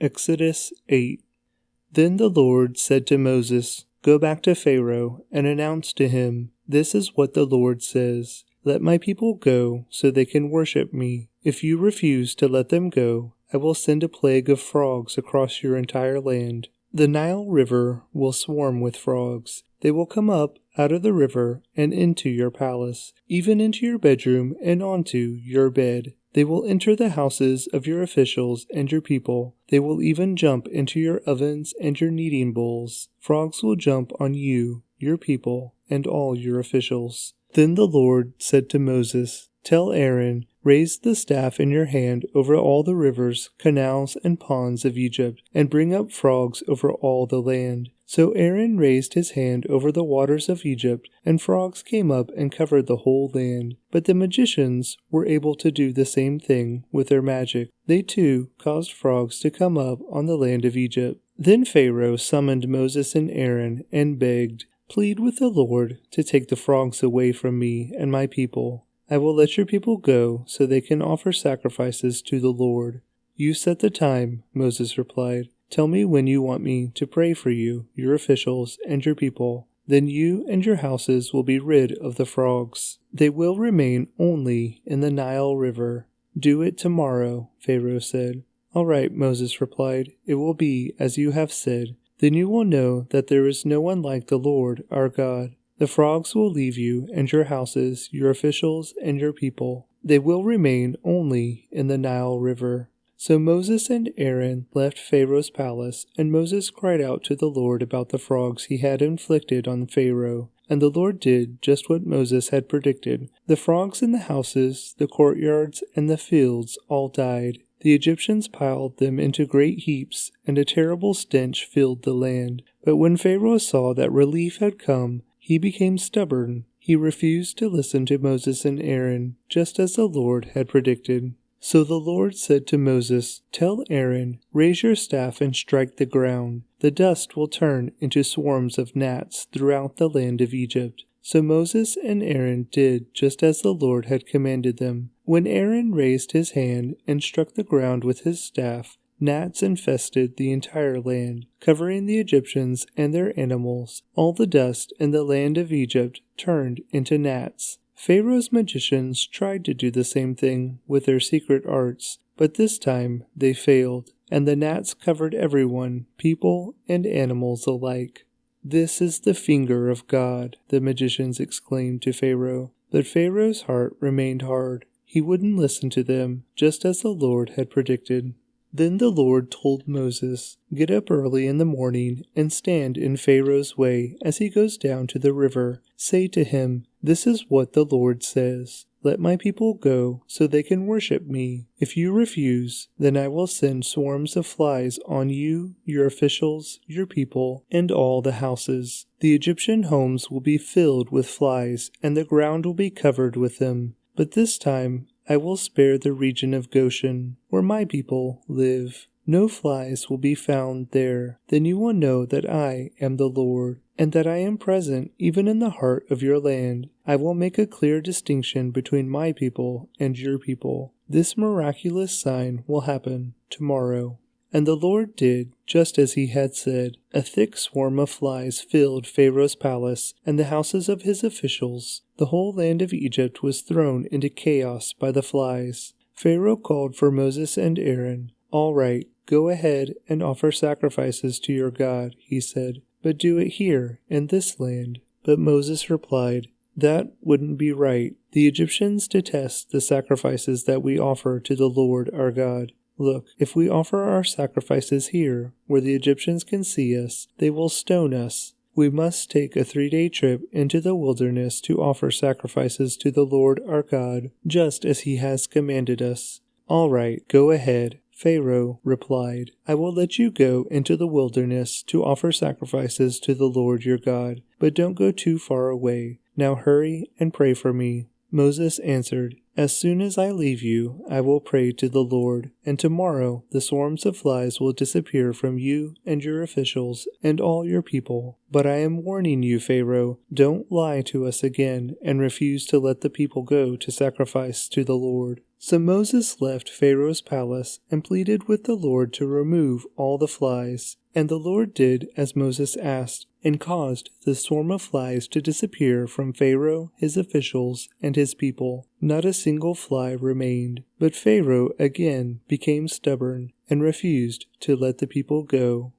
Exodus 8. Then the Lord said to Moses, "Go back to Pharaoh and announce to him, 'This is what the Lord says. Let my people go so they can worship me. If you refuse to let them go, I will send a plague of frogs across your entire land. The Nile River will swarm with frogs. They will come up out of the river and into your palace, even into your bedroom and onto your bed. They will enter the houses of your officials and your people. They will even jump into your ovens and your kneading bowls. Frogs will jump on you, your people, and all your officials." Then the Lord said to Moses, "Tell Aaron, raise the staff in your hand over all the rivers, canals, and ponds of Egypt, and bring up frogs over all the land." So Aaron raised his hand over the waters of Egypt, and frogs came up and covered the whole land. But the magicians were able to do the same thing with their magic. They too caused frogs to come up on the land of Egypt. Then Pharaoh summoned Moses and Aaron and begged, "Plead with the Lord to take the frogs away from me and my people. I will let your people go so they can offer sacrifices to the Lord." "You set the time," Moses replied. "Tell me when you want me to pray for you, your officials, and your people. Then you and your houses will be rid of the frogs. They will remain only in the Nile River." "Do it tomorrow," Pharaoh said. "All right," Moses replied. "It will be as you have said. Then you will know that there is no one like the Lord our God. The frogs will leave you and your houses, your officials, and your people. They will remain only in the Nile River." So Moses and Aaron left Pharaoh's palace, and Moses cried out to the Lord about the frogs he had inflicted on Pharaoh. And the Lord did just what Moses had predicted. The frogs in the houses, the courtyards, and the fields all died. The Egyptians piled them into great heaps, and a terrible stench filled the land. But when Pharaoh saw that relief had come, he became stubborn. He refused to listen to Moses and Aaron, just as the Lord had predicted. So the Lord said to Moses, "Tell Aaron, raise your staff and strike the ground. The dust will turn into swarms of gnats throughout the land of Egypt." So Moses and Aaron did just as the Lord had commanded them. When Aaron raised his hand and struck the ground with his staff, gnats infested the entire land, covering the Egyptians and their animals. All the dust in the land of Egypt turned into gnats. Pharaoh's magicians tried to do the same thing with their secret arts, but this time they failed, and the gnats covered everyone, people and animals alike. "This is the finger of God," the magicians exclaimed to Pharaoh. But Pharaoh's heart remained hard. He wouldn't listen to them, just as the Lord had predicted. Then the Lord told Moses, "Get up early in the morning and stand in Pharaoh's way as he goes down to the river. Say to him, 'This is what the Lord says. Let my people go so they can worship me. If you refuse, then I will send swarms of flies on you, your officials, your people, and all the houses. The Egyptian homes will be filled with flies, and the ground will be covered with them. But this time I will spare the region of Goshen, where my people live. No flies will be found there. Then you will know that I am the Lord, and that I am present even in the heart of your land. I will make a clear distinction between my people and your people. This miraculous sign will happen tomorrow." And the Lord did just as he had said. A thick swarm of flies filled Pharaoh's palace and the houses of his officials. The whole land of Egypt was thrown into chaos by the flies. Pharaoh called for Moses and Aaron. "All right, go ahead and offer sacrifices to your God," he said, "but do it here in this land." But Moses replied, "That wouldn't be right. The Egyptians detest the sacrifices that we offer to the Lord our God. Look, if we offer our sacrifices here, where the Egyptians can see us, they will stone us. We must take a 3-day trip into the wilderness to offer sacrifices to the Lord our God, just as he has commanded us." "All right, go ahead," Pharaoh replied. "I will let you go into the wilderness to offer sacrifices to the Lord your God, but don't go too far away. Now hurry and pray for me." Moses answered, As soon as I leave you, I will pray to the Lord, and tomorrow the swarms of flies will disappear from you and your officials and all your people. But I am warning you, Pharaoh, don't lie to us again and refuse to let the people go to sacrifice to the Lord." So Moses left Pharaoh's palace and pleaded with the Lord to remove all the flies. And the Lord did as Moses asked, and caused the swarm of flies to disappear from Pharaoh, his officials, and his people. Not a single fly remained. But Pharaoh again became stubborn and refused to let the people go.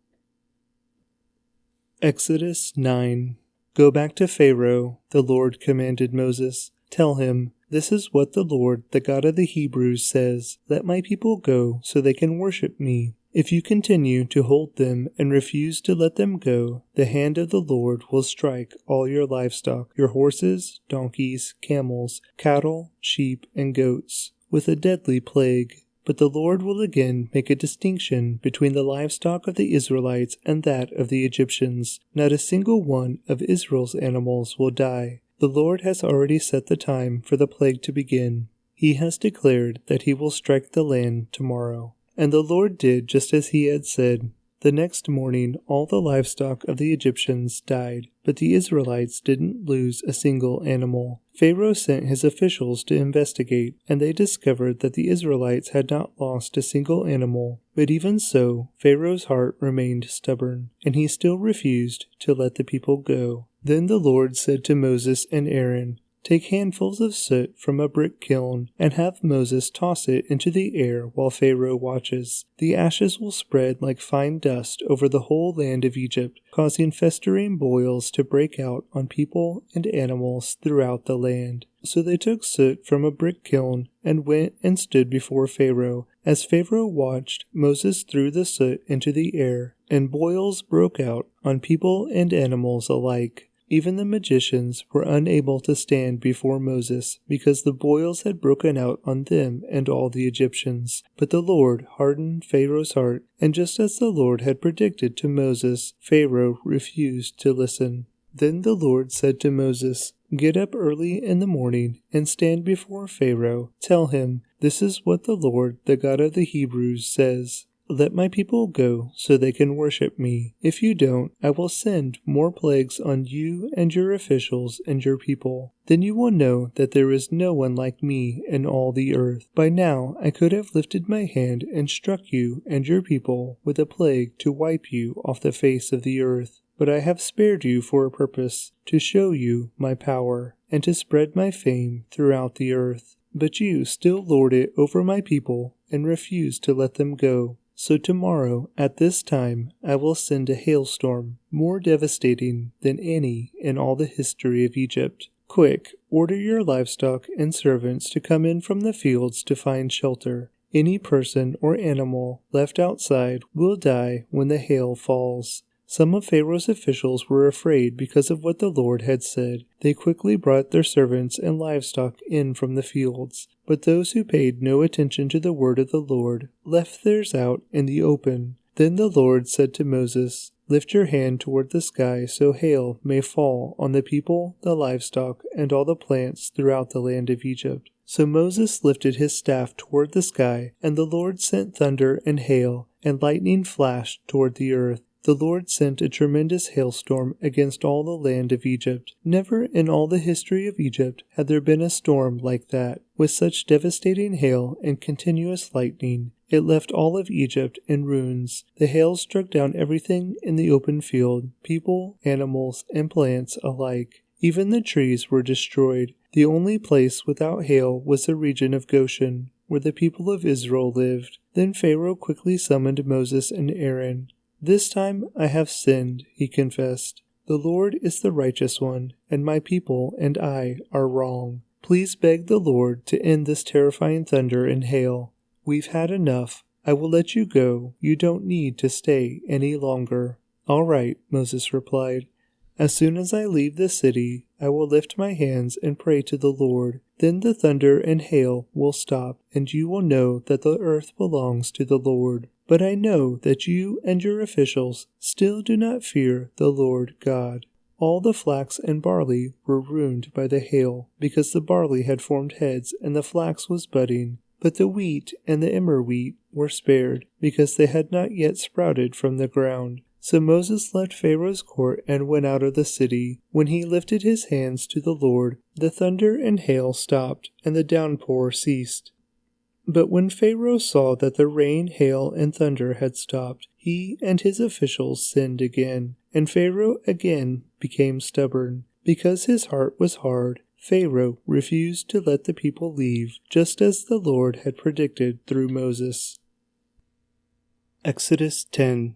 Exodus 9. Go back to Pharaoh, the Lord commanded Moses. Tell him, "This is what the Lord, the God of the Hebrews, says. Let my people go so they can worship me. If you continue to hold them and refuse to let them go, the hand of the Lord will strike all your livestock, your horses, donkeys, camels, cattle, sheep, and goats, with a deadly plague. But the Lord will again make a distinction between the livestock of the Israelites and that of the Egyptians. Not a single one of Israel's animals will die. The Lord has already set the time for the plague to begin. He has declared that he will strike the land tomorrow." And the Lord did just as he had said. The next morning all the livestock of the Egyptians died, but the Israelites didn't lose a single animal. Pharaoh sent his officials to investigate, and they discovered that the Israelites had not lost a single animal. But even so, Pharaoh's heart remained stubborn, and he still refused to let the people go. Then the Lord said to Moses and Aaron, "Take handfuls of soot from a brick kiln and have Moses toss it into the air while Pharaoh watches. The ashes will spread like fine dust over the whole land of Egypt, causing festering boils to break out on people and animals throughout the land." So they took soot from a brick kiln and went and stood before Pharaoh. As Pharaoh watched, Moses threw the soot into the air, and boils broke out on people and animals alike. Even the magicians were unable to stand before Moses, because the boils had broken out on them and all the Egyptians. But the Lord hardened Pharaoh's heart, and just as the Lord had predicted to Moses, Pharaoh refused to listen. Then the Lord said to Moses, "Get up early in the morning and stand before Pharaoh. Tell him, 'This is what the Lord, the God of the Hebrews, says. Let my people go so they can worship me. If you don't, I will send more plagues on you and your officials and your people. Then you will know that there is no one like me in all the earth. By now I could have lifted my hand and struck you and your people with a plague to wipe you off the face of the earth. But I have spared you for a purpose, to show you my power, and to spread my fame throughout the earth. But you still lord it over my people and refuse to let them go. So tomorrow, at this time, I will send a hailstorm, more devastating than any in all the history of Egypt. Quick, order your livestock and servants to come in from the fields to find shelter. Any person or animal left outside will die when the hail falls." Some of Pharaoh's officials were afraid because of what the Lord had said. They quickly brought their servants and livestock in from the fields. But those who paid no attention to the word of the Lord left theirs out in the open. Then the Lord said to Moses, "Lift your hand toward the sky so hail may fall on the people, the livestock, and all the plants throughout the land of Egypt." So Moses lifted his staff toward the sky, and the Lord sent thunder and hail, and lightning flashed toward the earth. The Lord sent a tremendous hailstorm against all the land of Egypt. Never in all the history of Egypt had there been a storm like that, with such devastating hail and continuous lightning. It left all of Egypt in ruins. The hail struck down everything in the open field, people, animals, and plants alike. Even the trees were destroyed. The only place without hail was the region of Goshen, where the people of Israel lived. Then Pharaoh quickly summoned Moses and Aaron. "This time I have sinned," he confessed. "The Lord is the righteous one, and my people and I are wrong. Please beg the Lord to end this terrifying thunder and hail. We've had enough. I will let you go. You don't need to stay any longer." "All right," Moses replied. "As soon as I leave the city, I will lift my hands and pray to the Lord. Then the thunder and hail will stop, and you will know that the earth belongs to the Lord. But I know that you and your officials still do not fear the Lord God." All the flax and barley were ruined by the hail, because the barley had formed heads and the flax was budding. But the wheat and the emmer wheat were spared, because they had not yet sprouted from the ground. So Moses left Pharaoh's court and went out of the city. When he lifted his hands to the Lord, the thunder and hail stopped, and the downpour ceased. But when Pharaoh saw that the rain, hail, and thunder had stopped, he and his officials sinned again, and Pharaoh again became stubborn. Because his heart was hard, Pharaoh refused to let the people leave, just as the Lord had predicted through Moses. Exodus 10.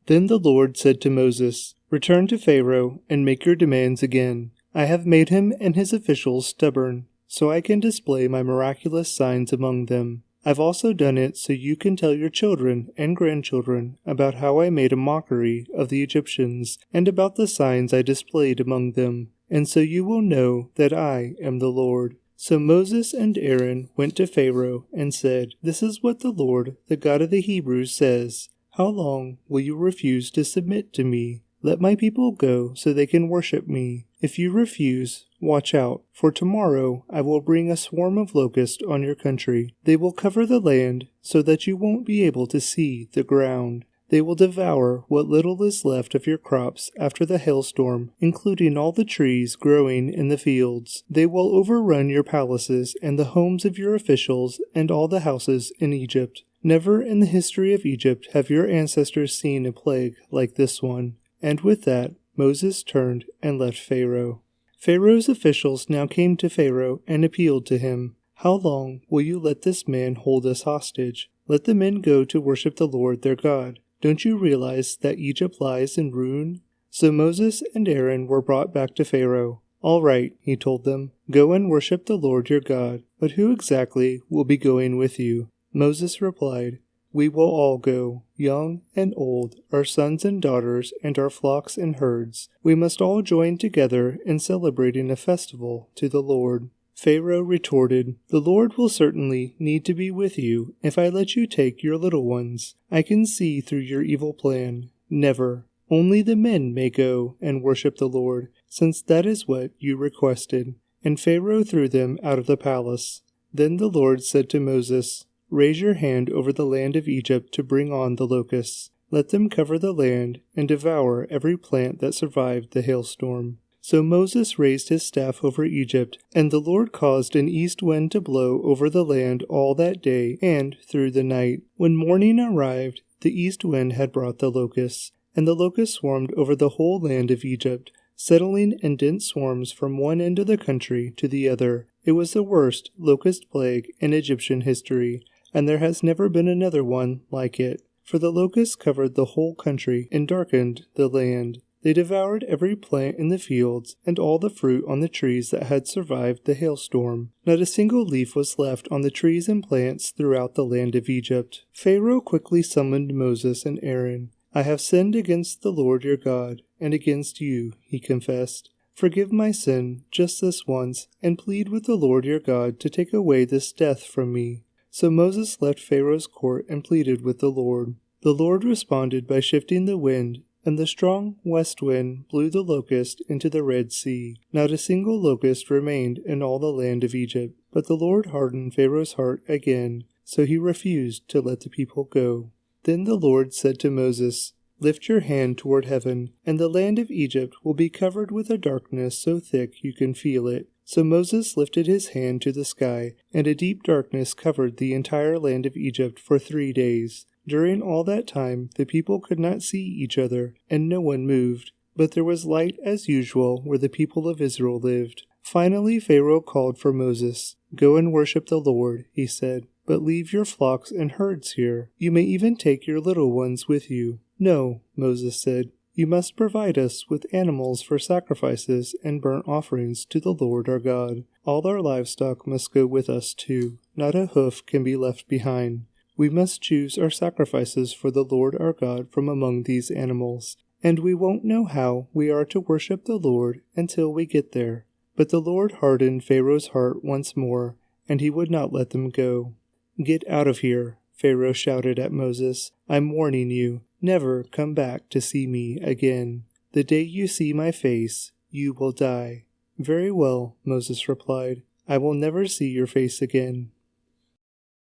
Then the Lord said to Moses, "Return to Pharaoh and make your demands again. I have made him and his officials stubborn, so I can display my miraculous signs among them. I've also done it so you can tell your children and grandchildren about how I made a mockery of the Egyptians and about the signs I displayed among them, and so you will know that I am the Lord." So Moses and Aaron went to Pharaoh and said, "This is what the Lord, the God of the Hebrews, says. How long will you refuse to submit to me? Let my people go so they can worship me. If you refuse, watch out, for tomorrow I will bring a swarm of locusts on your country. They will cover the land so that you won't be able to see the ground. They will devour what little is left of your crops after the hailstorm, including all the trees growing in the fields. They will overrun your palaces and the homes of your officials and all the houses in Egypt. Never in the history of Egypt have your ancestors seen a plague like this one." And with that, Moses turned and left Pharaoh. Pharaoh's officials now came to Pharaoh and appealed to him. "How long will you let this man hold us hostage? Let the men go to worship the Lord their God. Don't you realize that Egypt lies in ruin?" So Moses and Aaron were brought back to Pharaoh. "All right," he told them, "go and worship the Lord your God. But who exactly will be going with you?" Moses replied, "We will all go, young and old, our sons and daughters, and our flocks and herds. We must all join together in celebrating a festival to the Lord." Pharaoh retorted, "The Lord will certainly need to be with you if I let you take your little ones. I can see through your evil plan. Never. Only the men may go and worship the Lord, since that is what you requested." And Pharaoh threw them out of the palace. Then the Lord said to Moses, "Raise your hand over the land of Egypt to bring on the locusts. Let them cover the land and devour every plant that survived the hailstorm." So Moses raised his staff over Egypt, and the Lord caused an east wind to blow over the land all that day and through the night. When morning arrived, the east wind had brought the locusts, and the locusts swarmed over the whole land of Egypt, settling in dense swarms from one end of the country to the other. It was the worst locust plague in Egyptian history, and there has never been another one like it, for the locusts covered the whole country and darkened the land. They devoured every plant in the fields and all the fruit on the trees that had survived the hailstorm. Not a single leaf was left on the trees and plants throughout the land of Egypt. Pharaoh quickly summoned Moses and Aaron. "I have sinned against the Lord your God, and against you," he confessed. "Forgive my sin just this once, and plead with the Lord your God to take away this death from me." So Moses left Pharaoh's court and pleaded with the Lord. The Lord responded by shifting the wind, and the strong west wind blew the locust into the Red Sea. Not a single locust remained in all the land of Egypt. But the Lord hardened Pharaoh's heart again, so he refused to let the people go. Then the Lord said to Moses, "Lift your hand toward heaven, and the land of Egypt will be covered with a darkness so thick you can feel it." So Moses lifted his hand to the sky, and a deep darkness covered the entire land of Egypt for 3 days. During all that time, the people could not see each other, and no one moved. But there was light as usual where the people of Israel lived. Finally, Pharaoh called for Moses. "Go and worship the Lord," he said, "but leave your flocks and herds here. You may even take your little ones with you." "No," Moses said, "you must provide us with animals for sacrifices and burnt offerings to the Lord our God. All our livestock must go with us too. Not a hoof can be left behind. We must choose our sacrifices for the Lord our God from among these animals, and we won't know how we are to worship the Lord until we get there." But the Lord hardened Pharaoh's heart once more, and he would not let them go. "Get out of here," Pharaoh shouted at Moses. "I'm warning you, never come back to see me again." The day you see my face, you will die." "Very well," Moses replied. "I will never see your face again."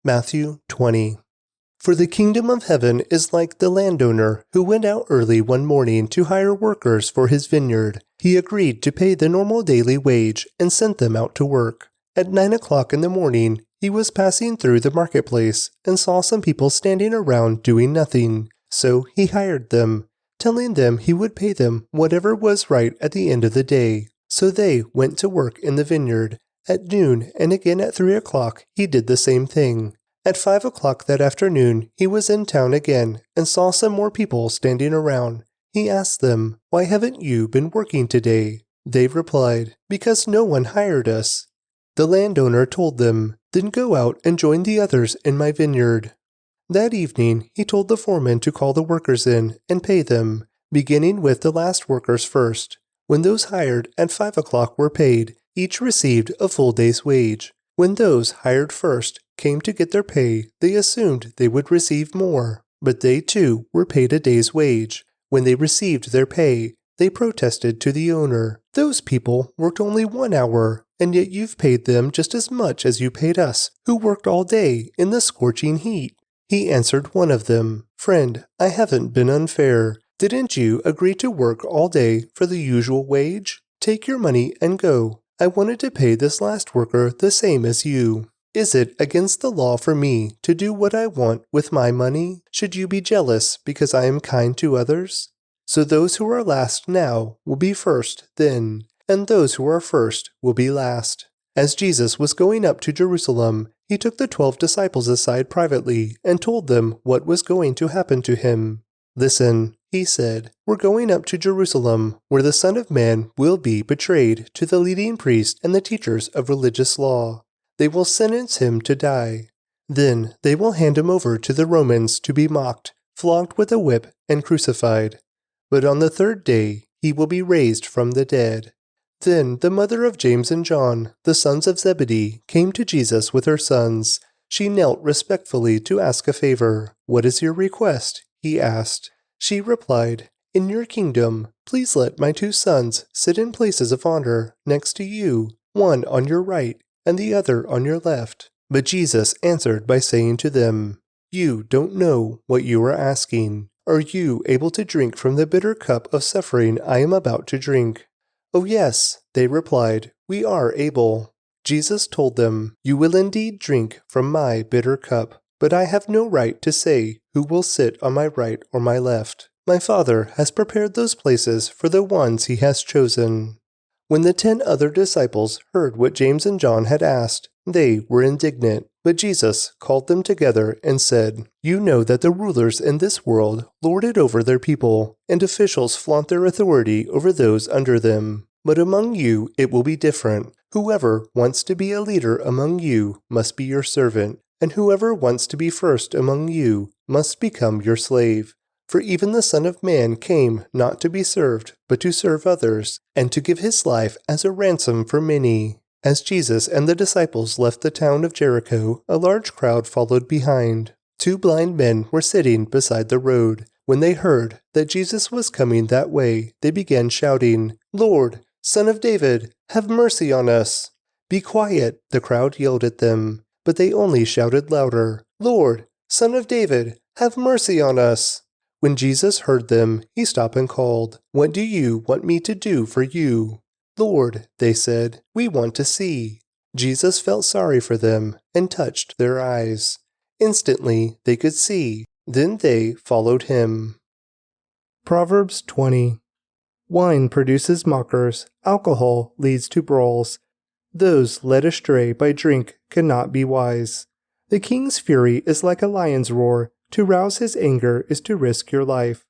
Matthew 20. For the kingdom of heaven is like the landowner who went out early one morning to hire workers for his vineyard. He agreed to pay the normal daily wage and sent them out to work. At 9 o'clock in the morning, he was passing through the marketplace and saw some people standing around doing nothing. So he hired them, telling them he would pay them whatever was right at the end of the day. So they went to work in the vineyard. At noon and again at 3 o'clock, he did the same thing. At 5 o'clock that afternoon, he was in town again and saw some more people standing around. He asked them, "Why haven't you been working today?" They replied, "Because no one hired us." The landowner told them, "Then go out and join the others in my vineyard." That evening, he told the foreman to call the workers in and pay them, beginning with the last workers first. When those hired at 5 o'clock were paid, each received a full day's wage. When those hired first came to get their pay, they assumed they would receive more, but they too were paid a day's wage. When they received their pay, they protested to the owner, "Those people worked only 1 hour, and yet you've paid them just as much as you paid us, who worked all day in the scorching heat." He answered one of them, "Friend, I haven't been unfair. Didn't you agree to work all day for the usual wage? Take your money and go. I wanted to pay this last worker the same as you. Is it against the law for me to do what I want with my money? Should you be jealous because I am kind to others?" So those who are last now will be first then, and those who are first will be last. As Jesus was going up to Jerusalem, he took the 12 disciples aside privately and told them what was going to happen to him. "Listen," he said, "we're going up to Jerusalem, where the Son of Man will be betrayed to the leading priests and the teachers of religious law. They will sentence him to die. Then they will hand him over to the Romans to be mocked, flogged with a whip, and crucified. But on the 3rd day he will be raised from the dead." Then the mother of James and John, the sons of Zebedee, came to Jesus with her sons. She knelt respectfully to ask a favor. "What is your request?" he asked. She replied, "In your kingdom, please let my 2 sons sit in places of honor next to you, one on your right and the other on your left." But Jesus answered by saying to them, "You don't know what you are asking. Are you able to drink from the bitter cup of suffering I am about to drink?" "Oh yes," they replied, "we are able." Jesus told them, "You will indeed drink from my bitter cup, but I have no right to say who will sit on my right or my left. My Father has prepared those places for the ones he has chosen." When the 10 other disciples heard what James and John had asked, they were indignant. But Jesus called them together and said, "You know that the rulers in this world lord it over their people, and officials flaunt their authority over those under them. But among you it will be different. Whoever wants to be a leader among you must be your servant, and whoever wants to be first among you must become your slave. For even the Son of Man came not to be served, but to serve others, and to give his life as a ransom for many." As Jesus and the disciples left the town of Jericho, a large crowd followed behind. 2 blind men were sitting beside the road. When they heard that Jesus was coming that way, they began shouting, "Lord, Son of David, have mercy on us." "Be quiet," the crowd yelled at them, but they only shouted louder, "Lord, Son of David, have mercy on us." When Jesus heard them, he stopped and called, "What do you want me to do for you?" "Lord," they said, "we want to see." Jesus felt sorry for them and touched their eyes. Instantly they could see. Then they followed him. Proverbs 20. Wine produces mockers, alcohol leads to brawls. Those led astray by drink cannot be wise. The king's fury is like a lion's roar. To rouse his anger is to risk your life.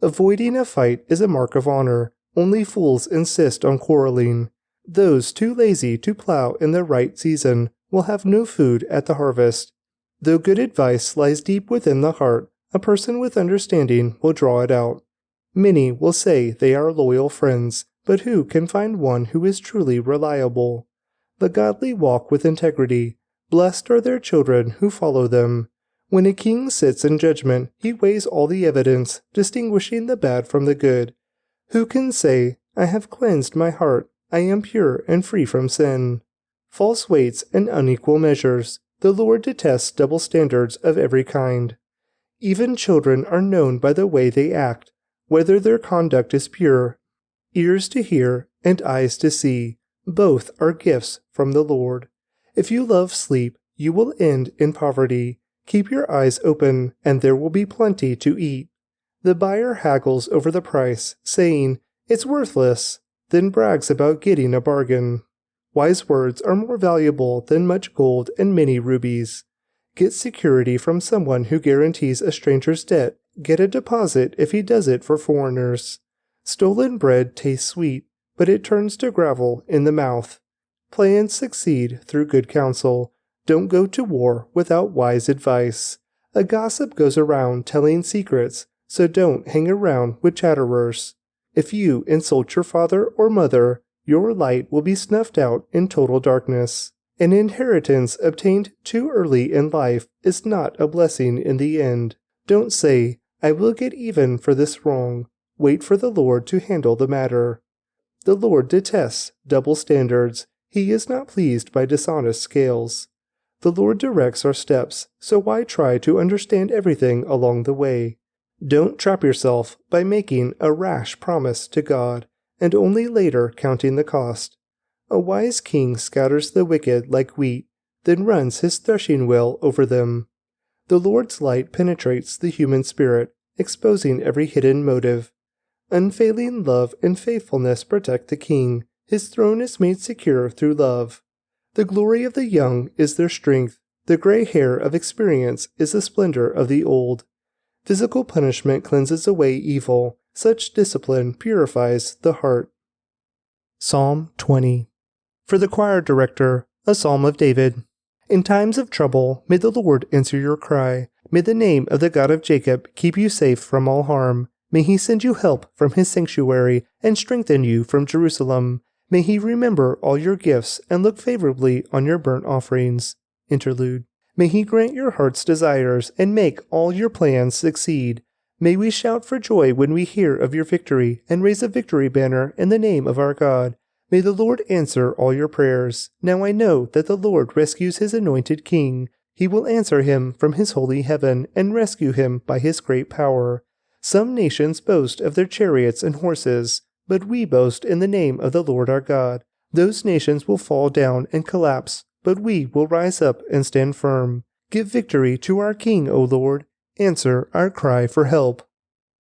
Avoiding a fight is a mark of honor. Only fools insist on quarreling. Those too lazy to plow in the right season will have no food at the harvest. Though good advice lies deep within the heart, a person with understanding will draw it out. Many will say they are loyal friends, but who can find one who is truly reliable? The godly walk with integrity. Blessed are their children who follow them. When a king sits in judgment, he weighs all the evidence, distinguishing the bad from the good. Who can say, I have cleansed my heart, I am pure and free from sin? False weights and unequal measures. The Lord detests double standards of every kind. Even children are known by the way they act, whether their conduct is pure. Ears to hear and eyes to see, both are gifts from the Lord. If you love sleep, you will end in poverty. Keep your eyes open, and there will be plenty to eat. The buyer haggles over the price, saying, It's worthless, then brags about getting a bargain. Wise words are more valuable than much gold and many rubies. Get security from someone who guarantees a stranger's debt. Get a deposit if he does it for foreigners. Stolen bread tastes sweet, but it turns to gravel in the mouth. Plans succeed through good counsel. Don't go to war without wise advice. A gossip goes around telling secrets, so don't hang around with chatterers. If you insult your father or mother, your light will be snuffed out in total darkness. An inheritance obtained too early in life is not a blessing in the end. Don't say, I will get even for this wrong. Wait for the Lord to handle the matter. The Lord detests double standards. He is not pleased by dishonest scales. The Lord directs our steps, so why try to understand everything along the way? Don't trap yourself by making a rash promise to God, and only later counting the cost. A wise king scatters the wicked like wheat, then runs his threshing wheel over them. The Lord's light penetrates the human spirit, exposing every hidden motive. Unfailing love and faithfulness protect the king. His throne is made secure through love. The glory of the young is their strength. The gray hair of experience is the splendor of the old. Physical punishment cleanses away evil. Such discipline purifies the heart. Psalm 20. For the choir director, a psalm of David. In times of trouble, may the Lord answer your cry. May the name of the God of Jacob keep you safe from all harm. May he send you help from his sanctuary and strengthen you from Jerusalem. May he remember all your gifts and look favorably on your burnt offerings. Interlude. May he grant your heart's desires and make all your plans succeed. May we shout for joy when we hear of your victory and raise a victory banner in the name of our God. May the Lord answer all your prayers. Now I know that the Lord rescues his anointed king. He will answer him from his holy heaven and rescue him by his great power. Some nations boast of their chariots and horses, but we boast in the name of the Lord our God. Those nations will fall down and collapse, but we will rise up and stand firm. Give victory to our King, O Lord. Answer our cry for help.